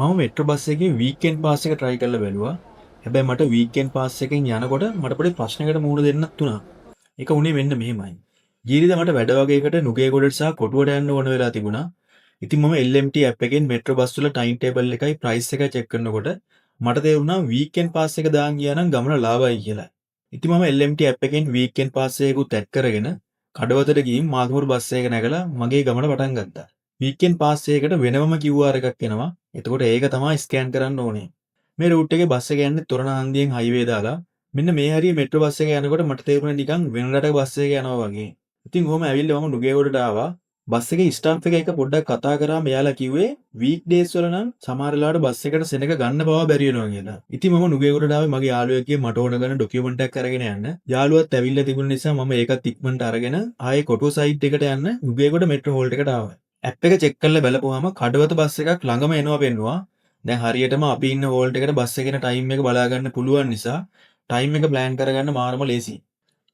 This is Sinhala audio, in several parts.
මම මෙට්‍රෝ බස් එකේ වීකෙන්ඩ් පාස් එක try කරලා බැලුවා. හැබැයි මට වීකෙන්ඩ් පාස් එකෙන් යනකොට මට පොඩි ප්‍රශ්නයකට මුහුණ දෙන්නත් වුණා. ඒක උනේ මෙන්න මෙහෙමයි. ගියරිද මට වැඩ වගේකට නුගේගොඩට සහ කොටුවට යන්න ඕන වෙලා තිබුණා. ඉතින් මම LMT app එකෙන් මෙට්‍රෝ බස් වල ටයිම් ටේබල් එකයි ප්‍රයිස් එකයි චෙක් කරනකොට මට තේරුණා වීකෙන්ඩ් පාස් එක දාන් ගියා නම් ගමන ලාභයි කියලා. ඉතින් මම LMT app එකෙන් වීකෙන්ඩ් පාස් එකකුත් ඇඩ් කරගෙන කඩවතට ගිහින් මාගමුරු බස් එක නැගලා මගේ ගමන පටන් ගත්තා. වීකෙන්ඩ් පාස් එකකට වෙනම QR එකක් එනවා. එතකොට ඒක තමයි ස්කෑන් කරන්න ඕනේ. මේ රූට් එකේ බස් එක යන්නේ තොරණ හන්දියෙන් හයිවේ දාලා. මෙන්න මේ හරිය මෙට්‍රෝ බස් එක යනකොට මට තේරුණා නිකන් වෙන රටක බස් එක යනවා වගේ. ඉතින් කොහොම ඇවිල්ලා මම නුගේගොඩට ආවා. බස් එකේ ස්ටාෆ් එක පොඩ්ඩක් කතා කරාම එයාලා කිව්වේ වීක් ඩේස් වල නම් සමහර වෙලාවට බස් එකට සෙනග ගන්න පවා බැරි වෙනවා කියලා. ඉතින් මම නුගේගොඩට ආවේ මගේ යාළුවෙක් ගියේ මට ඕන ගන්න ඩොකියුමන්ට් එකක් අරගෙන යන්න. යාළුවත් ඇවිල්ලා තිබුණ නිසා මම ඒකත් ඉක්මනට අරගෙන ආයේ කොටුව සයිට් එකට යන්න නුගේගොඩ මෙට්‍රෝ හෝල්ට් එකට ආවා. ඇප් එක චෙක් කරලා බලපුවාම කඩවත බස් එකක් ළඟම එනවා පෙන්නවා. දැන් හරියටම අපි ඉන්න හෝල්ට් එකට බස් එකේ ටයිම් එක බලා ගන්න පුළුවන් නිසා ටයිම් එක ප්ලෑන් කරගන්න මාරම ලේසියි.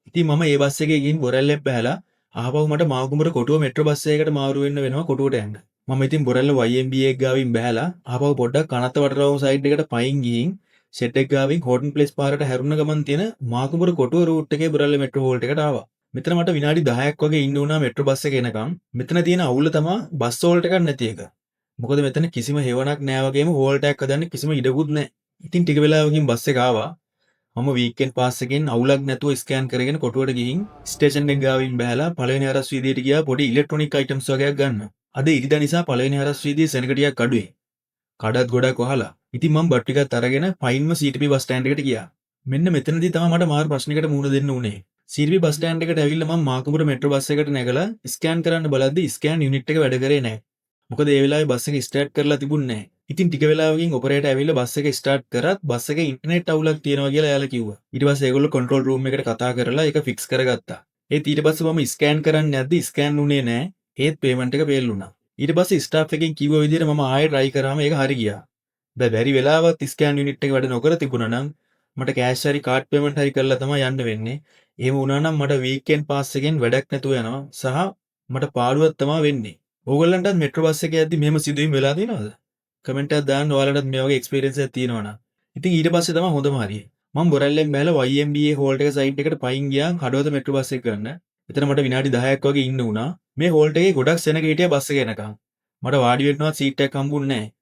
ඉතින් මම ඒ බස් එකේ ගිහින් බොරැල්ලෙන් බහැලා ආපහු මට මාකුඹර කොටුව මෙට්‍රෝ බස් එකකට මාරු වෙන්න වෙනවා කොටුවට යන්න. මම ඉතින් බොරැල්ල YMBA එක ගාවින් බහැලා ආපහු පොඩ්ඩක් කනත්ත වටරවුම් සයිඩ් එකට පයින් ගිහින් සෙට් එක ගාවින් හෝටන් ප්ලේස් පාරට හැරුණ ගමන් තියෙන මාකුඹර කොටුව රූට් එකේ බොරැල්ල මෙට්‍රෝ හෝල්ට් එකට ආවා. මෙතන මට විනාඩි 10ක් වගේ ඉන්න උනා මෙට්‍රෝ බස් එක එනකම්. මෙතන තියෙන අවුල තමයි බස් හෝල්ට් එකක් නැති එක. මොකද මෙතන කිසිම හේවණක් නෑ වගේම හෝල්ට් එකක් හදන්න කිසිම ඉඩකුත් නෑ. ඉතින් ටික වෙලාවකින් බස් එක ආවා. මම වීකෙන්ඩ් පාස් එකෙන් අවුලක් නැතුව ස්කෑන් කරගෙන කොටුවට ගිහින් ස්ටේෂන් එක ගාවින් බහැලා පළවෙනි හරස් වීදියට ගියා පොඩි ඉලෙක්ට්‍රොනික අයිටම්ස් වගේක් ගන්න. අද ඉරිදා නිසා පළවෙනි හරස් වීදියේ සෙනග ටිකක් අඩුයි. කඩත් ගොඩක් වහලා. ඉතින් මම බත් ටිකක් අරගෙන පයින්ම CTP බස් ස්ටෑන්ඩ් එකට ගියා. මෙන්න මෙතනදී තමයි මට මාර ප්‍රශ්නයකට මුහුණ දෙන්න උනේ. CTP බස් ස්ටෑන්ඩ් එකට ඇවිල්ලා මම මාකුඹුර මෙට්‍රෝ බස් එකට නැගලා ස්කෑන් කරන්න බලද්දි ස්කෑන් යුනිට් එක වැඩ කරේ නැහැ. මොකද ඒ වෙලාවේ බස් එක ස්ටාර්ට් කරලා තිබුණේ නැහැ. ඉතින් ටික වෙලාවකින් ඔපරේටර් ඇවිල්ලා බස් එක ස්ටාර්ට් කරත් බස් එකේ ඉන්ටර්නෙට් අවුලක් තියෙනවා කියලා එයාලා කිව්වා. ඊට පස්සේ ඒගොල්ලෝ කන්ට්‍රෝල් රූම් එකට කතා කරලා ඒක ෆික්ස් කරගත්තා. ඒත් ඊට පස්සේ මම ස්කෑන් කරන්න යද්දි ස්කෑන් වුණේ නැහැ. ඒත් පේමන්ට් එක ෆේල් වුණා. ඊට පස්සේ ස්ටාෆ් එකෙන් කිව්ව විදිහට මම ආයෙ try කරාම ඒක හරි ගියා. බැරි වෙලාවත් ස්කෑන් යුනිට් එක වැඩ නොකර තිබුණා නම් මට කෑෂ් හරි කාඩ් පේමන්ට් හරි කරලා තමයි යන්න වෙන්නේ. එහෙම වුණා නම් මට වීකෙන්ඩ් පාස් එකෙන් වැඩක් නැතුව යනවා සහ මට පාඩුවක් තමයි වෙන්නේ. ඕගොල්ලන්ටත් මෙට්‍රෝ බස් එකේ යද්දි මෙහෙම සිදුවීම් වෙලා තියෙනවද? කමෙන්ට් එකක් දාන්න ඔයාලටත් මේ වගේ එක්ස්පීරියන්ස් එකක් තියෙනවා නම්. ඉතින් ඊට පස්සේ තමයි හොඳම හරිය. මම බොරැල්ලෙන් බැලලා YMBA හෝල්ට් එක සයිඩ් එකට පයින් ගියා කඩවත මෙට්‍රෝ බස් එක ගන්න. එතන මට විනාඩි 10ක් වගේ ඉන්න උනා. මේ හෝල්ට් එකේ ගොඩක් සෙනග හිටියා බස් එක එනකම්. මට වාඩි වෙන්නවත් සීට් එකක් හම්බුන්නේ නැහැ.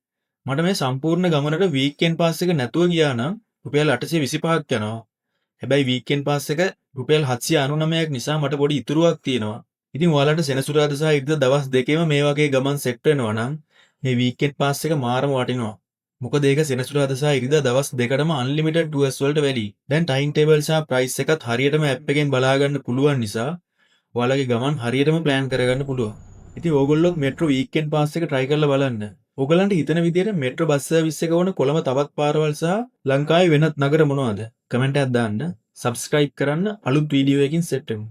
මට මේ සම්පූර්ණ ගමනට වීකෙන්ඩ් පාස් එක නැතුව ගියා නම් රුපියල් 825ක් යනවා. හැබැයි වීකෙන්ඩ් පාස් එක රුපියල් 799ක් නිසා මට පොඩි ඉතුරුවක් තියෙනවා. ඉතින් ඔයාලට සෙනසුරාදා සහ ඉරිදා දවස් දෙකේම මේ වගේ ගමන් සෙට් වෙනවා නම් මේ වීකෙන්ඩ් පාස් එක මාරම වටිනවා. මොකද ඒක සෙනසුරාදා සහ ඉරිදා දවස් දෙකටම අන්ලිමිටඩ් ටුවර්ස් වලට වැඩි. දැන් ටයිම් ටේබල් සහ ප්‍රයිස් එකත් හරියටම ඇප් එකෙන් බලා ගන්න පුළුවන් නිසා ඔයාලගේ ගමන් හරියටම ප්ලෑන් කරගන්න පුළුවන්. ඉතින් ඕගොල්ලෝ මෙට්‍රෝ වීකෙන්ඩ් පාස් එක try කරලා බලන්න. ඕගලන්ට හිතන විදිහට මෙට්‍රෝ බස් සර්විස් එක වුණ කොළඹ තවත් පාරවල් සහ ලංකාවේ වෙනත් නගර මොනවද? කමෙන්ට් එකක් දාන්න. subscribe කරන්න අලුත් වීඩියෝ එකකින් සෙට් වෙමු.